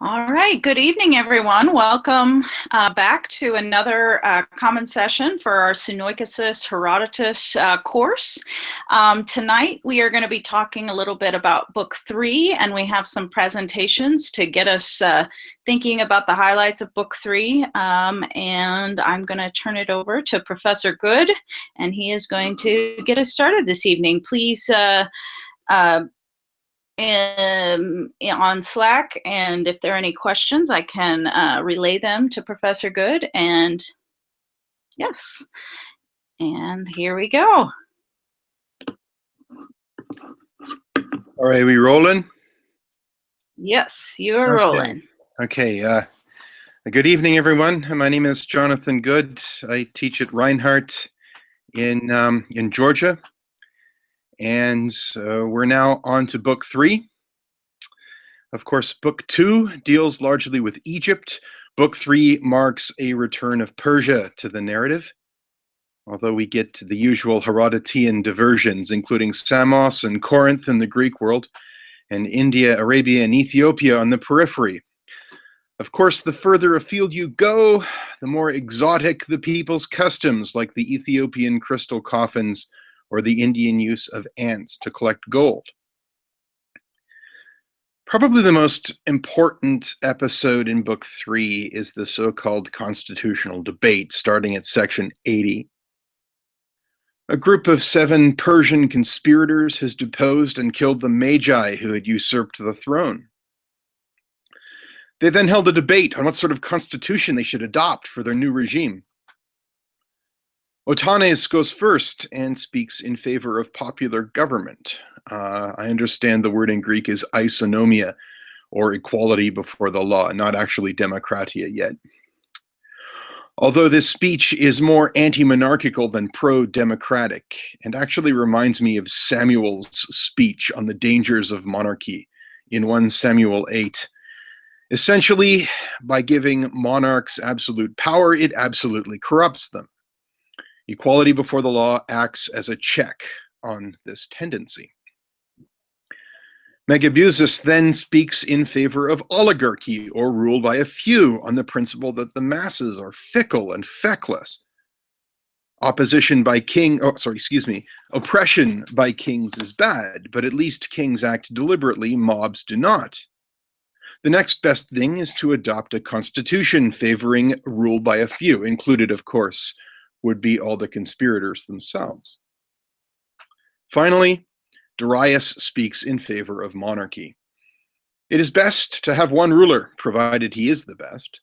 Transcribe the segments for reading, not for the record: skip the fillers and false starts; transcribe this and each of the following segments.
All right, good evening, everyone. Welcome back to another common session for our Sunoikesis Herodotus course. Tonight, we are going to be talking a little bit about Book 3, and we have some presentations to get us thinking about the highlights of Book 3. And I'm going to turn it over to Professor Good, and he is going to get us started this evening. Please on Slack, and if there are any questions, I can relay them to Professor Good. And yes, and here we go. All right, we rolling? Yes, you're rolling. Okay, good evening, everyone. My name is Jonathan Good. I teach at Reinhardt in Georgia. And we're now on to Book 3. Of course, Book 2 deals largely with Egypt. Book 3 marks a return of Persia to the narrative, although we get to the usual Herodotean diversions, including Samos and Corinth in the Greek world, and India, Arabia, and Ethiopia on the periphery. Of course, the further afield you go, the more exotic the people's customs, like the Ethiopian crystal coffins or the Indian use of ants to collect gold. Probably the most important episode in Book 3 is the so-called constitutional debate, starting at section 80. A group of 7 Persian conspirators has deposed and killed the Magi who had usurped the throne. They then held a debate on what sort of constitution they should adopt for their new regime. Otanes goes first and speaks in favor of popular government. I understand the word in Greek is isonomia, or equality before the law, not actually demokratia yet. Although this speech is more anti-monarchical than pro-democratic, and actually reminds me of Samuel's speech on the dangers of monarchy in 1 Samuel 8. Essentially, by giving monarchs absolute power, it absolutely corrupts them. Equality before the law acts as a check on this tendency. Megabuzus then speaks in favor of oligarchy, or rule by a few, on the principle that the masses are fickle and feckless. Oppression by kings is bad, but at least kings act deliberately, mobs do not. The next best thing is to adopt a constitution favoring rule by a few, included, of course, would be all the conspirators themselves. Finally, Darius speaks in favor of monarchy. It is best to have one ruler, provided he is the best.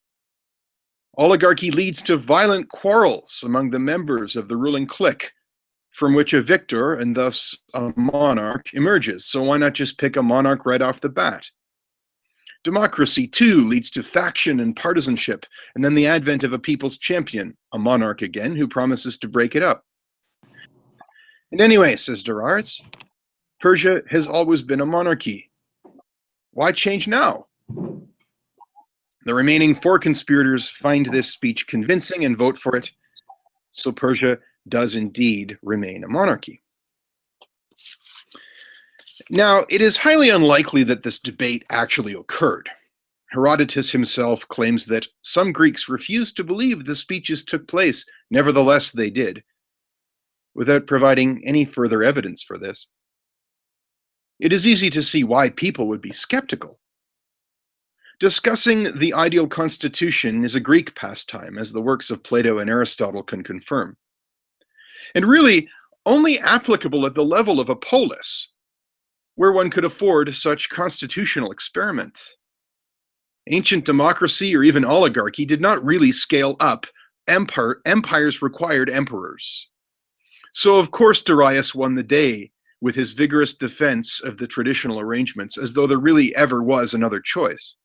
Oligarchy leads to violent quarrels among the members of the ruling clique, from which a victor, and thus a monarch, emerges. So why not just pick a monarch right off the bat? Democracy, too, leads to faction and partisanship, and then the advent of a people's champion, a monarch again, who promises to break it up. And anyway, says Darius, Persia has always been a monarchy. Why change now? The remaining 4 conspirators find this speech convincing and vote for it, so Persia does indeed remain a monarchy. Now, it is highly unlikely that this debate actually occurred. Herodotus himself claims that some Greeks refused to believe the speeches took place, nevertheless they did, without providing any further evidence for this. It is easy to see why people would be skeptical. Discussing the ideal constitution is a Greek pastime, as the works of Plato and Aristotle can confirm, and really only applicable at the level of a polis, where one could afford such constitutional experiment. Ancient democracy or even oligarchy did not really scale up. Empires required emperors. So of course Darius won the day with his vigorous defense of the traditional arrangements, as though there really ever was another choice.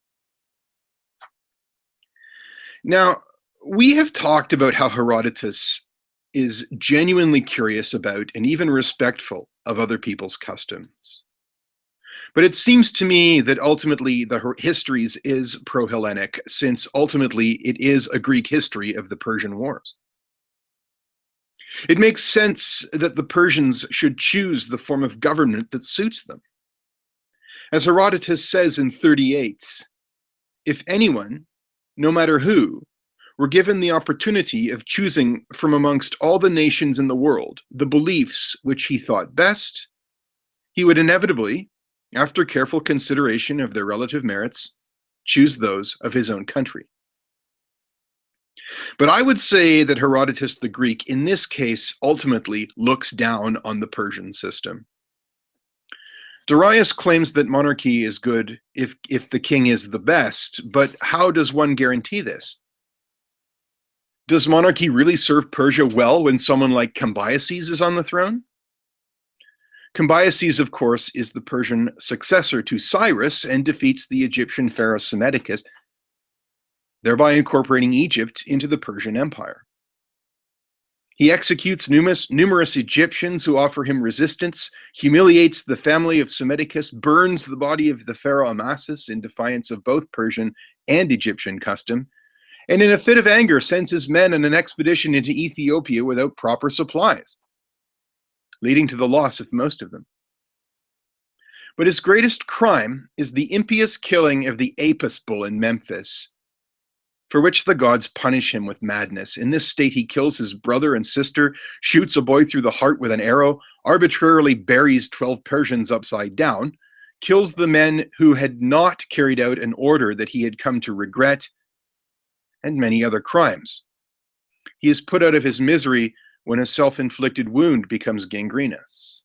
Now, we have talked about how Herodotus is genuinely curious about and even respectful of other people's customs. But it seems to me that ultimately the histories is pro-Hellenic, since ultimately it is a Greek history of the Persian Wars. It makes sense that the Persians should choose the form of government that suits them. As Herodotus says in 38, If anyone, no matter who, were given the opportunity of choosing from amongst all the nations in the world the beliefs which he thought best, he would inevitably, after careful consideration of their relative merits, choose those of his own country. But I would say that Herodotus the Greek, in this case, ultimately looks down on the Persian system. Darius claims that monarchy is good if the king is the best, but how does one guarantee this? Does monarchy really serve Persia well when someone like Cambyses is on the throne? Cambyses, of course, is the Persian successor to Cyrus and defeats the Egyptian pharaoh Psammetichus, thereby incorporating Egypt into the Persian Empire. He executes numerous Egyptians who offer him resistance, humiliates the family of Psammetichus, burns the body of the pharaoh Amasis in defiance of both Persian and Egyptian custom, and in a fit of anger sends his men on an expedition into Ethiopia without proper supplies, leading to the loss of most of them. But his greatest crime is the impious killing of the Apis bull in Memphis, for which the gods punish him with madness. In this state, he kills his brother and sister, shoots a boy through the heart with an arrow, arbitrarily buries 12 Persians upside down, kills the men who had not carried out an order that he had come to regret, and many other crimes. He is put out of his misery when a self-inflicted wound becomes gangrenous.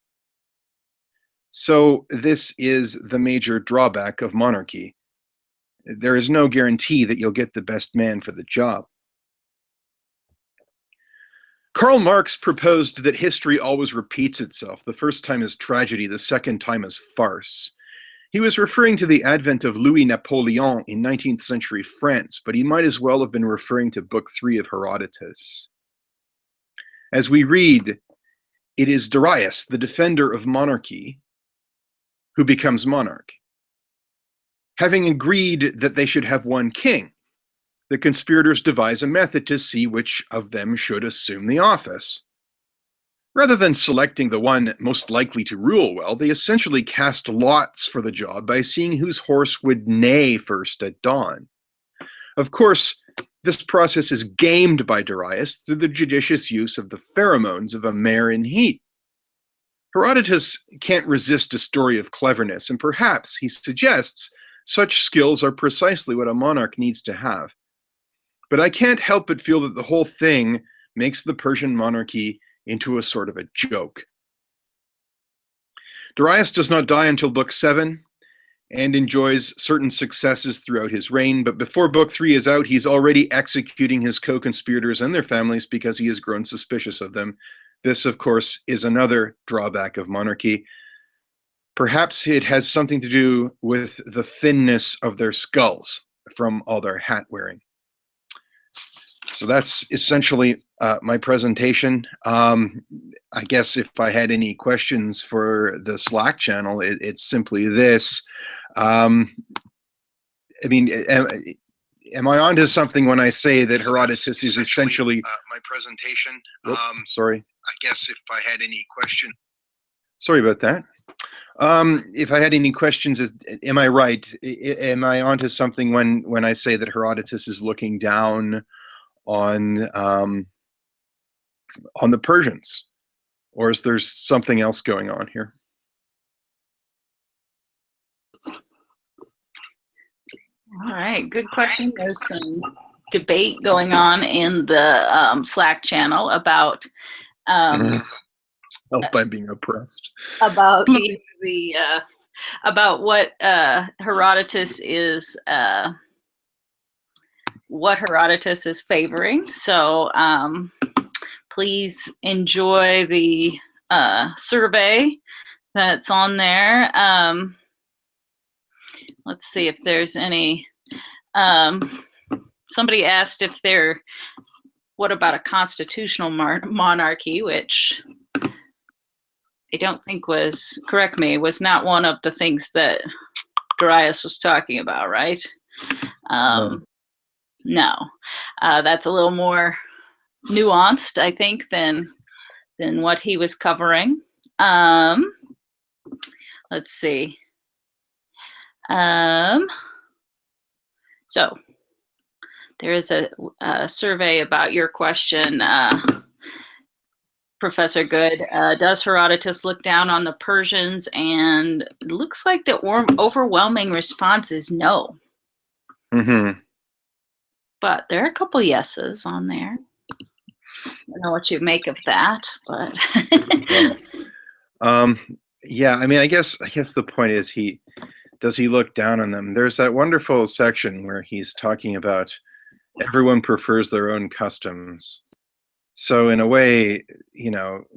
So this is the major drawback of monarchy. There is no guarantee that you'll get the best man for the job. Karl Marx proposed that history always repeats itself. The first time is tragedy, the second time is farce. He was referring to the advent of Louis Napoleon in 19th century France, but he might as well have been referring to Book 3 of Herodotus. As we read, it is Darius, the defender of monarchy, who becomes monarch. Having agreed that they should have one king, the conspirators devise a method to see which of them should assume the office. Rather than selecting the one most likely to rule well, they essentially cast lots for the job by seeing whose horse would neigh first at dawn. Of course, this process is gamed by Darius through the judicious use of the pheromones of a mare in heat. Herodotus can't resist a story of cleverness, and perhaps, he suggests, such skills are precisely what a monarch needs to have. But I can't help but feel that the whole thing makes the Persian monarchy into a sort of a joke. Darius does not die until Book 7 and enjoys certain successes throughout his reign, but before Book 3 is out, he's already executing his co-conspirators and their families because he has grown suspicious of them. This, of course, is another drawback of monarchy. Perhaps it has something to do with the thinness of their skulls from all their hat wearing. So that's essentially my presentation. I guess if I had any questions for the Slack channel, it's simply this. I mean, am I onto something when I say that Herodotus is essentially my presentation? Sorry. I guess if I had any question. Sorry about that. If I had any questions, am I right? Am I onto something when I say that Herodotus is looking down on the Persians, or is there something else going on here? All right, good question. There's some debate going on in the Slack channel about help I'm being oppressed. About about what Herodotus is favoring. So please enjoy the survey that's on there. Let's see if there's any. Somebody asked if what about a constitutional monarchy, which I don't think was, correct me, was not one of the things that Darius was talking about, right? No. That's a little more nuanced, I think, than what he was covering. Let's see. So there is a survey about your question, Professor Good. Does Herodotus look down on the Persians? And it looks like the overwhelming response is no. Mm-hmm. But there are a couple yeses on there. I don't know what you make of that, but yeah, I mean, I guess the point is, does he look down on them? There's that wonderful section where he's talking about everyone prefers their own customs. So in a way,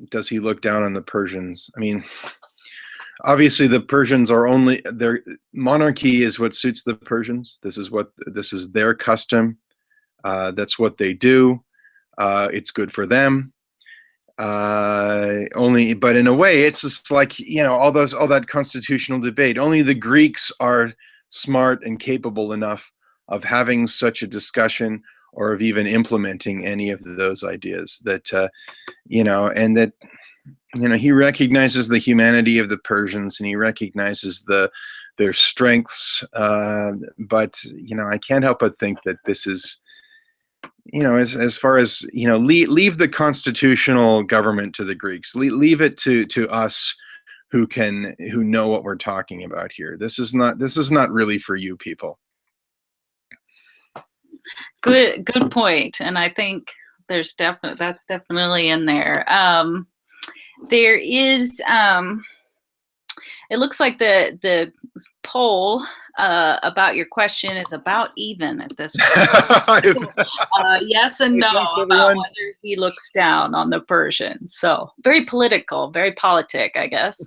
does he look down on the Persians? I mean, obviously the Persians are their monarchy is what suits the Persians. This is their custom. That's what they do. It's good for them. But in a way, it's just like, all that constitutional debate. Only the Greeks are smart and capable enough of having such a discussion, or of even implementing any of those ideas that, and that, he recognizes the humanity of the Persians, and he recognizes their strengths. But, I can't help but think that this is, as far as, leave the constitutional government to the Greeks, leave it to us who know what we're talking about here. This is not really for you people. Good point. And I think that's definitely in there. There is, it looks like the poll about your question is about even at this point. Yes and no about whether he looks down on the Persians. So very political, very politic, I guess.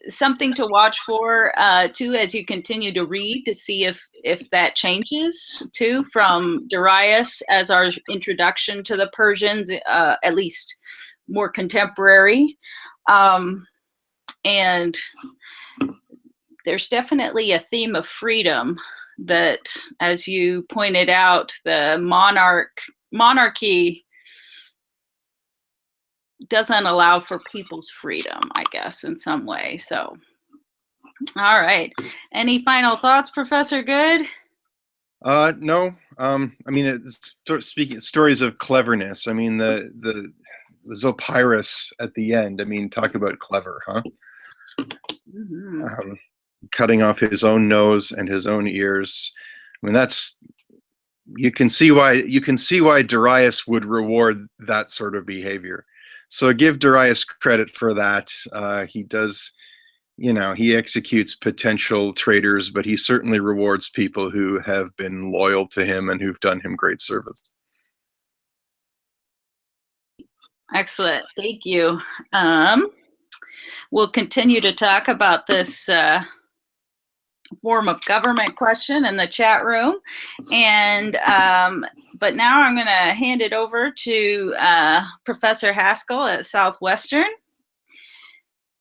Something to watch for too, as you continue to read, to see if that changes too, from Darius as our introduction to the Persians, at least more contemporary. And there's definitely a theme of freedom that, as you pointed out, the monarchy doesn't allow for people's freedom, I guess, in some way. So, all right. Any final thoughts, Professor Good? No. I mean, it's speaking stories of cleverness. I mean, the Zopyrus at the end. I mean, talk about clever, huh? Mm-hmm. Cutting off his own nose and his own ears. I mean, you can see why Darius would reward that sort of behavior. So give Darius credit for that. He does, he executes potential traitors, but he certainly rewards people who have been loyal to him and who've done him great service. Excellent. Thank you. We'll continue to talk about this form of government question in the chat room. And but now I'm going to hand it over to Professor Haskell at Southwestern.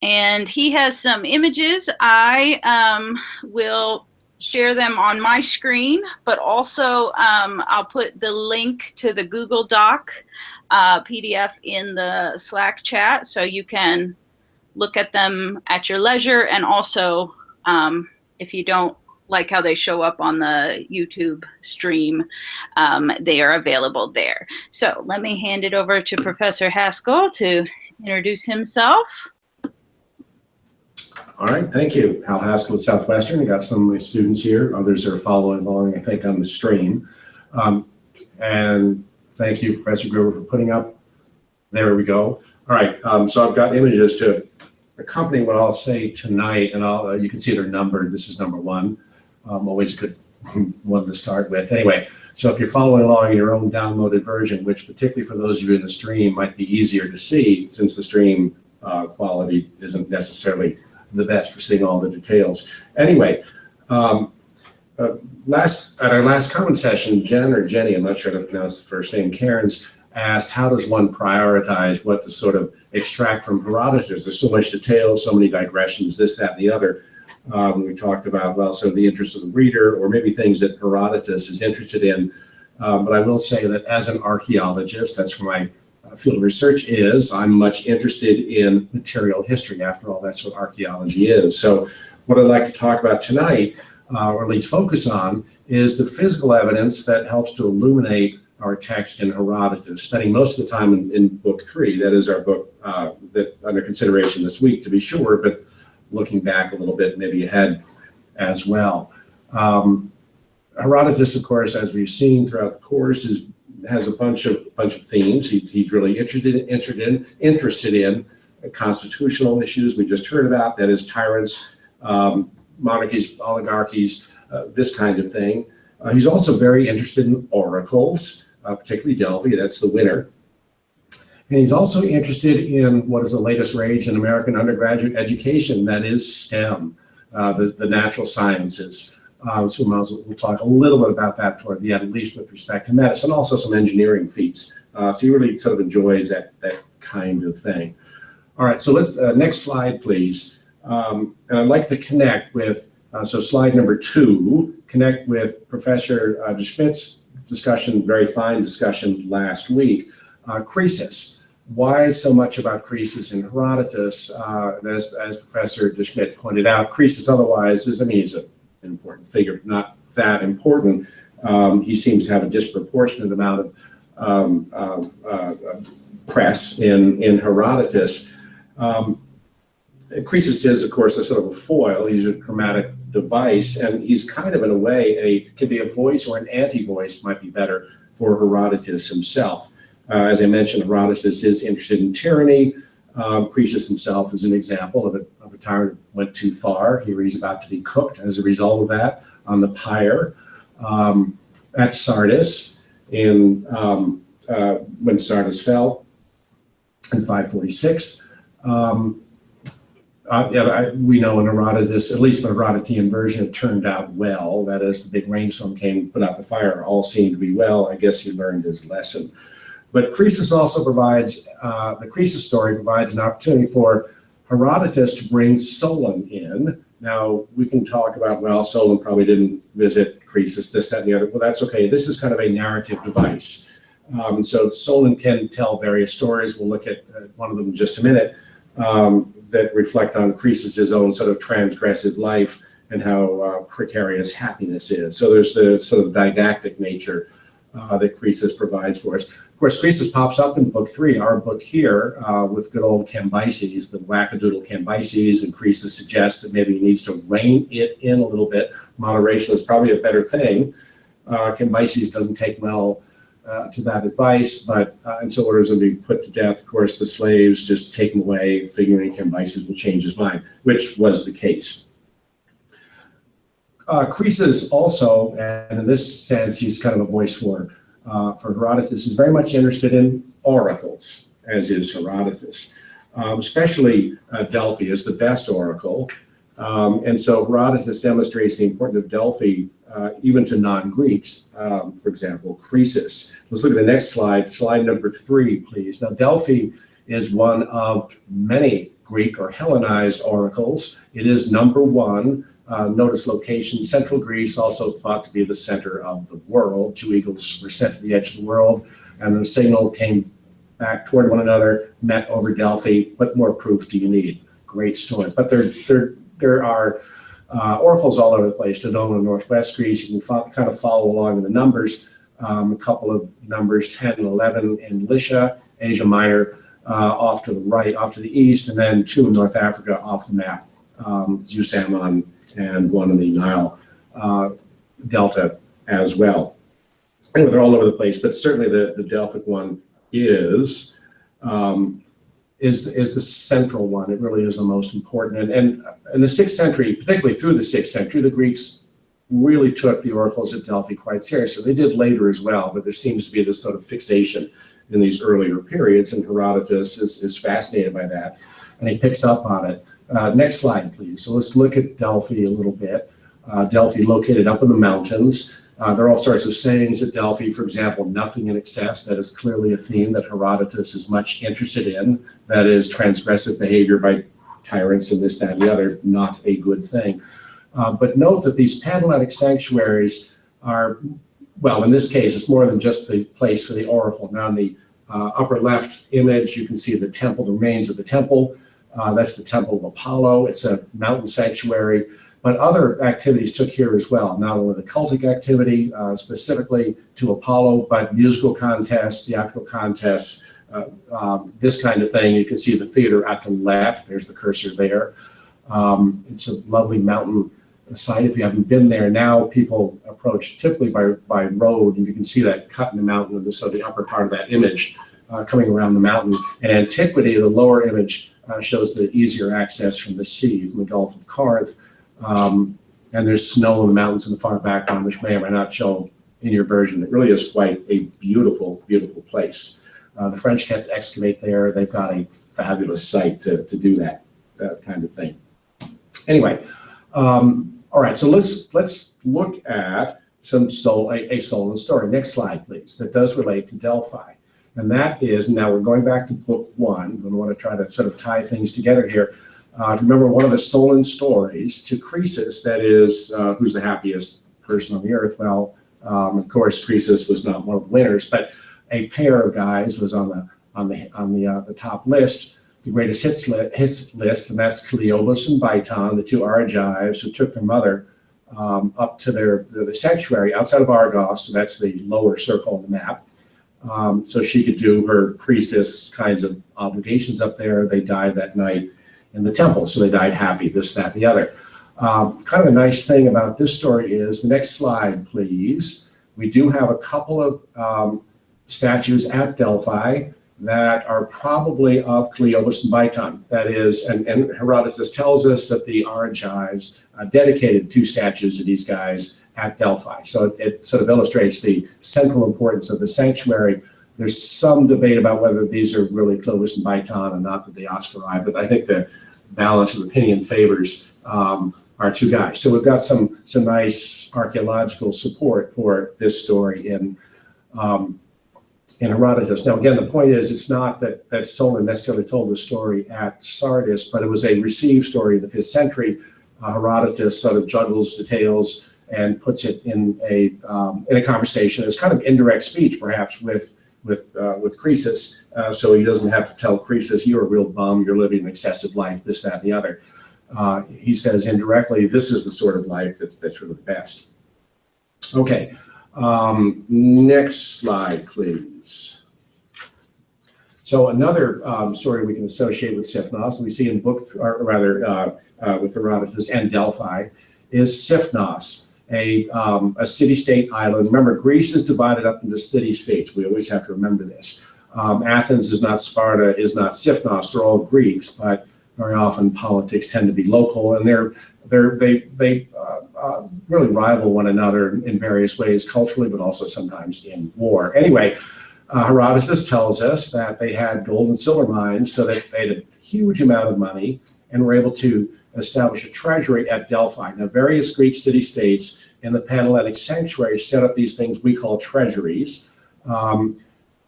And he has some images. I will share them on my screen, but also I'll put the link to the Google Doc PDF in the Slack chat, so you can look at them at your leisure. And also, if you don't like how they show up on the YouTube stream, they are available there. So let me hand it over to Professor Haskell to introduce himself. All right, thank you. Hal Haskell at Southwestern. I got some of my students here. Others are following along, I think, on the stream. And thank you, Professor Grover, for putting up. There we go. All right, so I've got images to accompany what I'll say tonight, and you can see they're numbered. This is number one. Always a good one to start with. Anyway, so if you're following along in your own downloaded version, which particularly for those of you in the stream might be easier to see, since the stream quality isn't necessarily the best for seeing all the details. Anyway, at our last comment session, Jen or Jenny, I'm not sure how to pronounce the first name, Cairns, asked how does one prioritize what to sort of extract from Herodotus? There's so much detail, so many digressions, this, that, and the other. We talked about, well, so the interest of the reader, or maybe things that Herodotus is interested in. But I will say that as an archaeologist, that's where my field of research is, I'm much interested in material history. After all, that's what archaeology is. So what I'd like to talk about tonight or at least focus on, is the physical evidence that helps to illuminate our text in Herodotus, spending most of the time in book 3. That is our book that under consideration this week, to be sure, but looking back a little bit, maybe ahead as well. Herodotus, of course, as we've seen throughout the course, has a bunch of themes. He's really interested in constitutional issues we just heard about, that is tyrants, monarchies, oligarchies, this kind of thing. He's also very interested in oracles, particularly Delphi, that's the winner. And he's also interested in what is the latest rage in American undergraduate education, that is STEM, the natural sciences. So we'll talk a little bit about that toward the end, at least with respect to medicine, also some engineering feats. So he really sort of enjoys that kind of thing. All right, so next slide, please. And I'd like to connect with, so slide number 2, connect with Professor Schmidt's discussion, very fine discussion last week. Croesus. Why so much about Croesus in Herodotus? As Professor Schmidt pointed out, Croesus otherwise is, he's an important figure, not that important. He seems to have a disproportionate amount of press in Herodotus. Croesus is, of course, a sort of a foil. He's a dramatic device, and he's kind of, in a way, can be a voice or an anti-voice, might be better, for Herodotus himself. As I mentioned, Herodotus is interested in tyranny. Croesus himself is an example of a tyrant who went too far. Here he's about to be cooked as a result of that on the pyre. At Sardis, when Sardis fell in 546. We know in Herodotus, at least the Herodotean version, it turned out well. That is, the big rainstorm came, put out the fire, all seemed to be well. I guess he learned his lesson. But Croesus also provides, the Croesus story provides an opportunity for Herodotus to bring Solon in. Now, we can talk about, well, Solon probably didn't visit Croesus, this, that, and the other. Well, that's okay. This is kind of a narrative device. So Solon can tell various stories. We'll look at one of them in just a minute, that reflect on Croesus's own sort of transgressive life and how precarious happiness is. So there's the sort of didactic nature that Croesus provides for us. Of course, Croesus pops up in book 3, our book here, with good old Cambyses, the wackadoodle Cambyses, and Croesus suggests that maybe he needs to rein it in a little bit. Moderation is probably a better thing. Cambyses doesn't take well to that advice, but and so orders him to be put to death. Of course, the slaves just take him away, figuring Cambyses will change his mind, which was the case. Croesus also, and in this sense, he's kind of a voice for Herodotus, is very much interested in oracles, as is Herodotus. Especially Delphi is the best oracle. And so Herodotus demonstrates the importance of Delphi even to non-Greeks, for example, Croesus. Let's look at the next slide, slide number 3, please. Now, Delphi is one of many Greek or Hellenized oracles. It is number 1. Notice location, central Greece, also thought to be the center of the world. 2 eagles were sent to the edge of the world, and the signal came back toward one another, met over Delphi. What more proof do you need? Great story. But there are oracles all over the place. Dodona in northwest Greece, you can kind of follow along in the numbers. A couple of numbers, 10 and 11 in Lycia, Asia Minor, off to the right, off to the east, and then 2 in North Africa off the map, Zusamon and 1 in the Nile Delta as well. Anyway, they're all over the place, but certainly the Delphic one is the central one. It really is the most important. And in the 6th century, particularly through the 6th century, the Greeks really took the oracles at Delphi quite seriously. They did later as well, but there seems to be this sort of fixation in these earlier periods, and Herodotus is fascinated by that, and he picks up on it. Next slide, please. So let's look at Delphi a little bit. Delphi located up in the mountains. There are all sorts of sayings at Delphi, for example, nothing in excess. That is clearly a theme that Herodotus is much interested in. That is transgressive behavior by tyrants and this, that, and the other, not a good thing. But note that these Panhelletic sanctuaries are, well, in this case, it's more than just the place for the oracle. Now in the upper left image, you can see the temple, the remains of the temple. That's the Temple of Apollo. It's a mountain sanctuary. But other activities took here as well, not only the cultic activity specifically to Apollo, but musical contests, theatrical contests, this kind of thing. You can see the theater at the left. There's the cursor there. It's a lovely mountain site. If you haven't been there, now people approach typically by road, and you can see that cut in the mountain, so the upper part of that image coming around the mountain. In antiquity, the lower image shows the easier access from the sea, from the Gulf of Corinth. And there's snow in the mountains in the far background, which may or may not show in your version. It really is quite a beautiful, beautiful place. The French can't excavate there. They've got a fabulous site to do that kind of thing. Anyway, all right, so let's look at a Solon story. Next slide, please. That does relate to Delphi. And that is, now we're going back to book 1. We want to try to sort of tie things together here. Remember, one of the Solon stories to Croesus, that is, who's the happiest person on the earth? Well, of course, Croesus was not one of the winners, but a pair of guys was on the top list, the greatest hits list, and that's Cleobus and Biton, the two Argives who took their mother up to the sanctuary outside of Argos, so that's the lower circle on the map. So she could do her priestess kinds of obligations up there. They died that night in the temple, so they died happy, this, that, and the other. Kind of a nice thing about this story is, the next slide, please. We do have a couple of statues at Delphi that are probably of Cleobus and Biton. That is, and Herodotus tells us that the Argives dedicated 2 statues of these guys at Delphi. So it sort of illustrates the central importance of the sanctuary. There's some debate about whether these are really Clovis and Biton and not the Dioscuri, but I think the balance of opinion favors our 2 guys. So we've got some nice archaeological support for this story in Herodotus. Now, again, the point is, it's not that Solon necessarily told the story at Sardis, but it was a received story in the 5th century. Herodotus sort of juggles details and puts it in a conversation. It's kind of indirect speech, perhaps, with Croesus, so he doesn't have to tell Croesus, "You're a real bum, you're living an excessive life," this, that, and the other. He says indirectly, this is the sort of life that's really the best. Okay, next slide, please. So another story we can associate with Sipnos, and we see in with Herodotus and Delphi, is Sipnos, a city-state island. Remember, Greece is divided up into city-states. We always have to remember this. Athens is not Sparta, is not Sipnos. They're all Greeks, but very often politics tend to be local, and they really rival one another in various ways, culturally, but also sometimes in war. Anyway, Herodotus tells us that they had gold and silver mines, so that they had a huge amount of money and were able to establish a treasury at Delphi. Now, various Greek city-states in the Panhellenic sanctuary set up these things we call treasuries,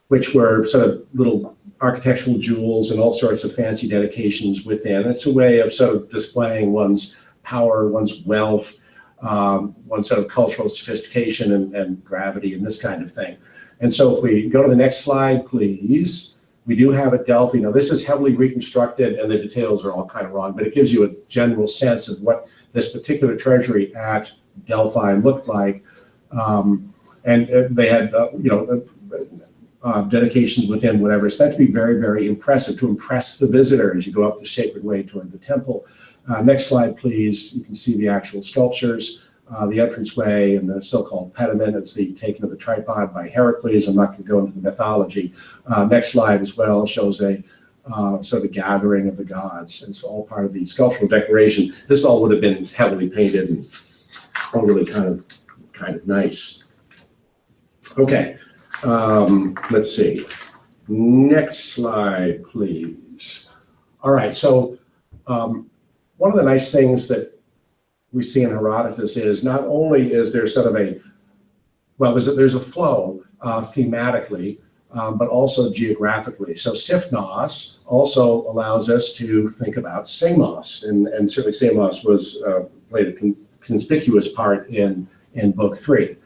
which were sort of little architectural jewels and all sorts of fancy dedications within. It's a way of sort of displaying one's power, one's wealth, one's sort of cultural sophistication and gravity and this kind of thing. And so if we go to the next slide, please. We do have at Delphi. Now, this is heavily reconstructed, and the details are all kind of wrong, but it gives you a general sense of what this particular treasury at Delphi looked like. And they had, dedications within whatever. It's meant to be very, very impressive, to impress the visitor as you go up the sacred way toward the temple. Next slide, please. You can see the actual sculptures, the entranceway and the so-called pediment. It's the taking of the tripod by Heracles. I'm not going to go into the mythology. Next slide as well shows a sort of gathering of the gods. And it's all part of the sculptural decoration. This all would have been heavily painted and all really kind of nice. Okay, let's see. Next slide, please. All right, so one of the nice things that we see in Herodotus is not only is there sort of there's a flow thematically, but also geographically. So Sipnos also allows us to think about Samos, and certainly Samos played a conspicuous part in Book 3.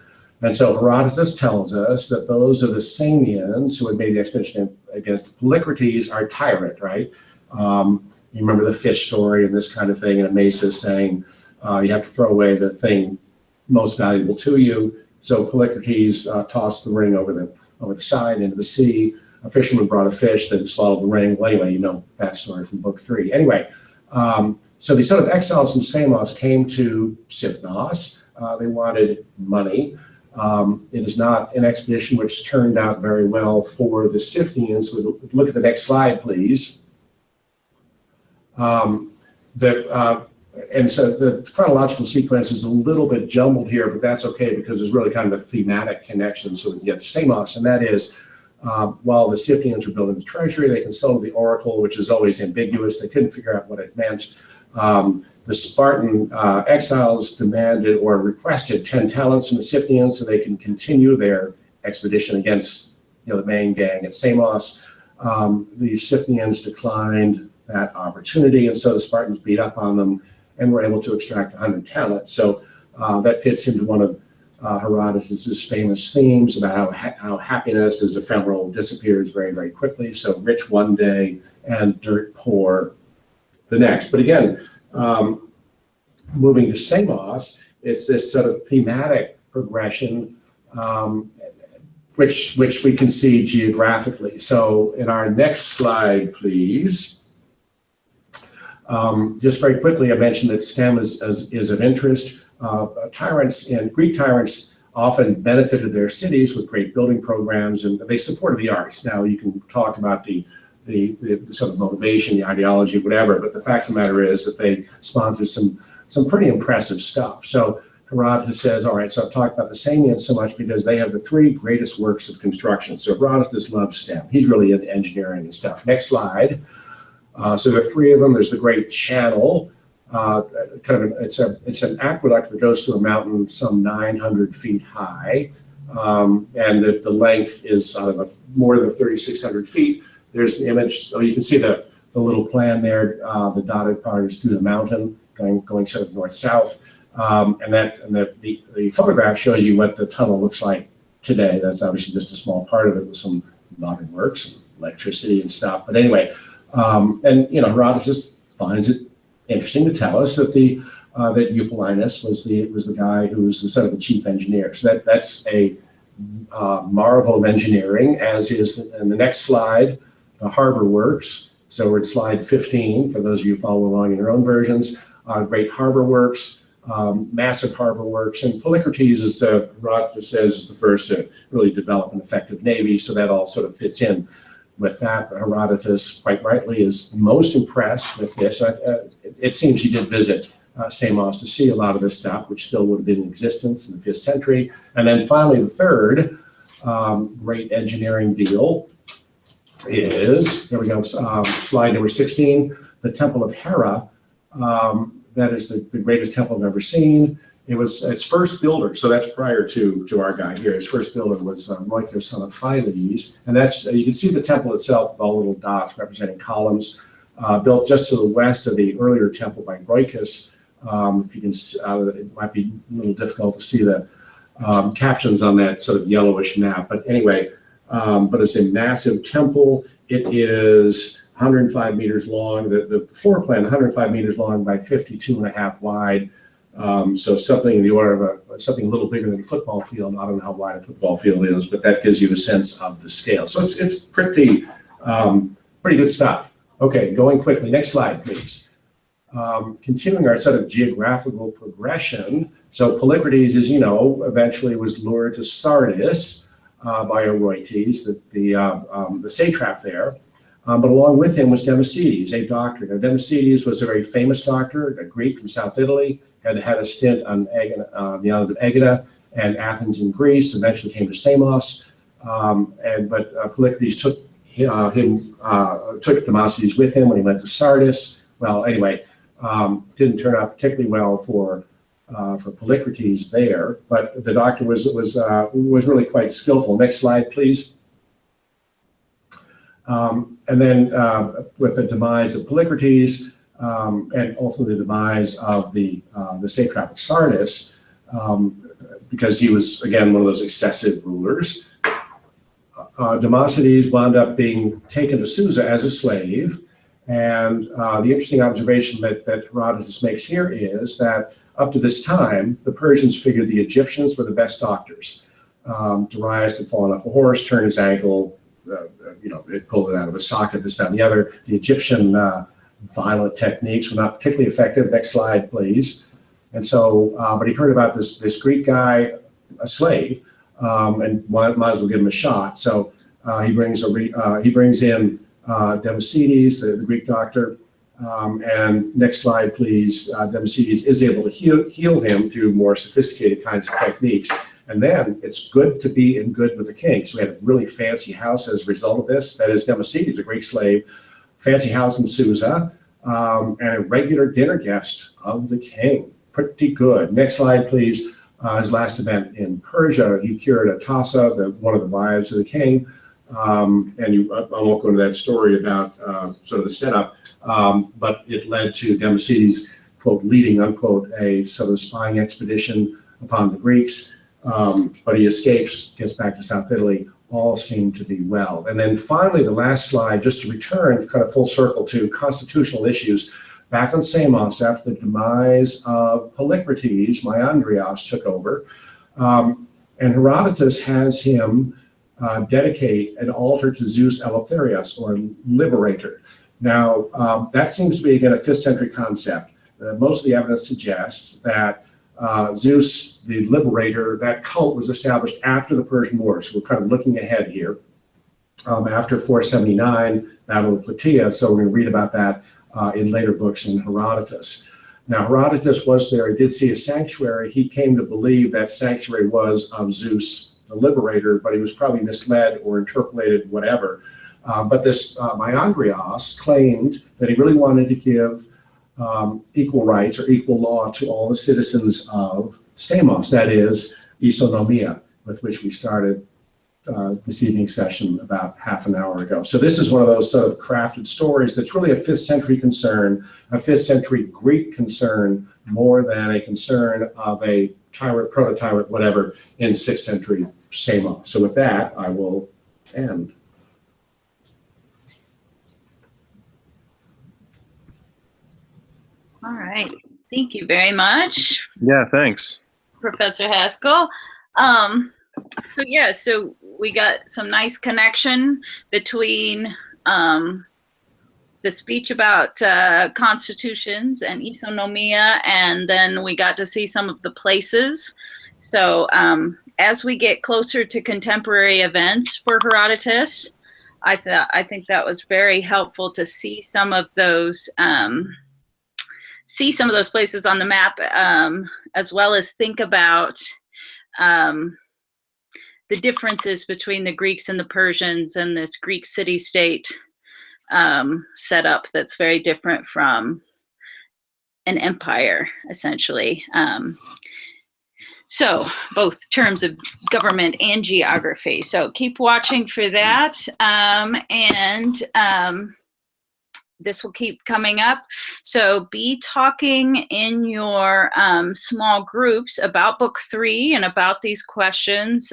And so Herodotus tells us that those are the Samians who had made the expedition against Polycrates are tyrant, right? You remember the fish story and this kind of thing, and Amasis saying, you have to throw away the thing most valuable to you. So Polycrates tossed the ring over the side into the sea. A fisherman brought a fish that swallowed the ring. Well, anyway, you know that story from book 3. Anyway, so these sort of exiles from Samos came to Sifnos. They wanted money. It is not an expedition which turned out very well for the Sifnians. Look at the next slide, please. And so the chronological sequence is a little bit jumbled here, but that's okay because there's really kind of a thematic connection so we can get to Samos, and that is while the Scythians were building the treasury, they consulted the oracle, which is always ambiguous. They couldn't figure out what it meant. The Spartan exiles demanded or requested 10 talents from the Scythians so they can continue their expedition against the main gang at Samos. The Scythians declined that opportunity, and so the Spartans beat up on them and were able to extract 100 talents. So that fits into one of Herodotus's famous themes about how happiness is ephemeral, disappears very, very quickly. So rich one day and dirt poor the next. But again, moving to Samos, it's this sort of thematic progression, which we can see geographically. So in our next slide, please. Just very quickly, I mentioned that STEM is of interest. Tyrants and Greek tyrants often benefited their cities with great building programs, and they supported the arts. Now, you can talk about the sort of motivation, the ideology, whatever, but the fact of the matter is that they sponsored some pretty impressive stuff. So Herodotus says, all right, so I've talked about the Samians so much because they have the 3 greatest works of construction. So Herodotus loves STEM. He's really into engineering and stuff. Next slide. So there are 3 of them. There's the Great Channel. It's an aqueduct that goes through a mountain some 900 feet high, and the length is more than 3,600 feet. There's an image. So you can see the little plan there. The dotted part is through the mountain, going sort of north-south, and the photograph shows you what the tunnel looks like today. That's obviously just a small part of it with some modern works, and electricity and stuff. But anyway. And Herodotus just finds it interesting to tell us that that Eupolinus was the guy who was sort of the chief engineer. So that's a marvel of engineering, as is in the next slide, the harbor works. So we're at slide 15 for those of you who follow along in your own versions. Great harbor works, massive harbor works, and Polycrates Herodotus says is the first to really develop an effective navy. So that all sort of fits in with that. Herodotus, quite rightly, is most impressed with this. It seems he did visit Samos to see a lot of this stuff, which still would have been in existence in the 5th century. And then finally, the third great engineering deal is, here we go, slide number 16, the Temple of Hera. That is the greatest temple I've ever seen. It was its first builder, so that's prior to our guy here. His first builder was Roicus, son of Phyles, and that's you can see the temple itself with all little dots representing columns, built just to the west of the earlier temple by Roicus. If you can, it might be a little difficult to see the captions on that sort of yellowish map, but anyway, but it's a massive temple. It is 105 meters long. The floor plan 105 meters long by 52.5 wide. So something in the order of something a little bigger than a football field. I don't know how wide a football field is, but that gives you a sense of the scale. So it's pretty good stuff. Okay, going quickly. Next slide, please. Continuing our sort of geographical progression. So Polycrates, as you know, eventually was lured to Sardis by Oroetes, the satrap there. But along with him was Democedes, a doctor. Now, Democedes was a very famous doctor, a Greek from South Italy, had a stint on the island of Egina and Athens in Greece, eventually came to Samos. But Polycrates took Democedes with him when he went to Sardis. Well, anyway, didn't turn out particularly well for Polycrates there, but the doctor was really quite skillful. Next slide, please. And then with the demise of Polycrates and ultimately the demise of the satrap of Sardis, because he was, again, one of those excessive rulers, Democedes wound up being taken to Susa as a slave. And the interesting observation that Herodotus makes here is that up to this time, the Persians figured the Egyptians were the best doctors. Darius had fallen off a horse, turned his ankle, it pulled it out of a socket, this, that, and the other. The Egyptian violent techniques were not particularly effective. Next slide, please. And so, but he heard about this Greek guy, a slave, and might as well give him a shot. So he brings in Democedes, the Greek doctor. And next slide, please. Democedes is able to heal him through more sophisticated kinds of techniques. And then it's good to be in good with the king. So we had a really fancy house as a result of this. That is Democedes, a Greek slave, fancy house in Susa, and a regular dinner guest of the king. Pretty good. Next slide, please. His last event in Persia, he cured Atassa, one of the wives of the king. I won't go into that story about sort of the setup, but it led to Democedes, quote, leading, unquote, a southern spying expedition upon the Greeks. But he escapes, gets back to South Italy, all seem to be well. And then finally, the last slide, just to return kind of full circle to constitutional issues. Back on Samos, after the demise of Polycrates, Maiandrios took over, and Herodotus has him dedicate an altar to Zeus Eleutherios, or liberator. Now, that seems to be, again, a 5th century concept. Most of the evidence suggests that Zeus, the liberator, that cult was established after the Persian War. So we're kind of looking ahead here. After 479, Battle of Plataea. So we're going to read about that in later books in Herodotus. Now, Herodotus was there. He did see a sanctuary. He came to believe that sanctuary was of Zeus, the liberator, but he was probably misled or interpolated, whatever. But this Maiandrios claimed that he really wanted to give equal rights or equal law to all the citizens of Samos, that is, isonomia, with which we started this evening's session about half an hour ago. So this is one of those sort of crafted stories that's really a 5th century concern, a 5th century Greek concern, more than a concern of a tyrant, proto-tyrant, whatever, in 6th century Samos. So with that, I will end. All right. Thank you very much. Yeah, thanks. Professor Haskell. So we got some nice connection between the speech about constitutions and isonomia, and then we got to see some of the places. So as we get closer to contemporary events for Herodotus, I think that was very helpful to see some of those places on the map, as well as think about the differences between the Greeks and the Persians and this Greek city-state setup that's very different from an empire, essentially. So both terms of government and geography. So keep watching for that. This will keep coming up. So be talking in your small groups about book 3 and about these questions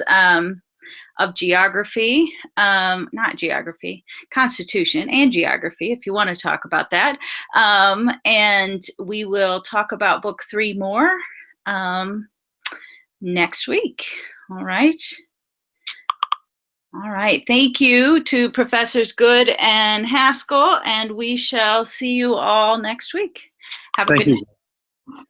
of geography, not geography, constitution and geography, if you want to talk about that. And we will talk about book 3 more next week. All right. All right. Thank you to Professors Good and Haskell, and we shall see you all next week. Have a good night.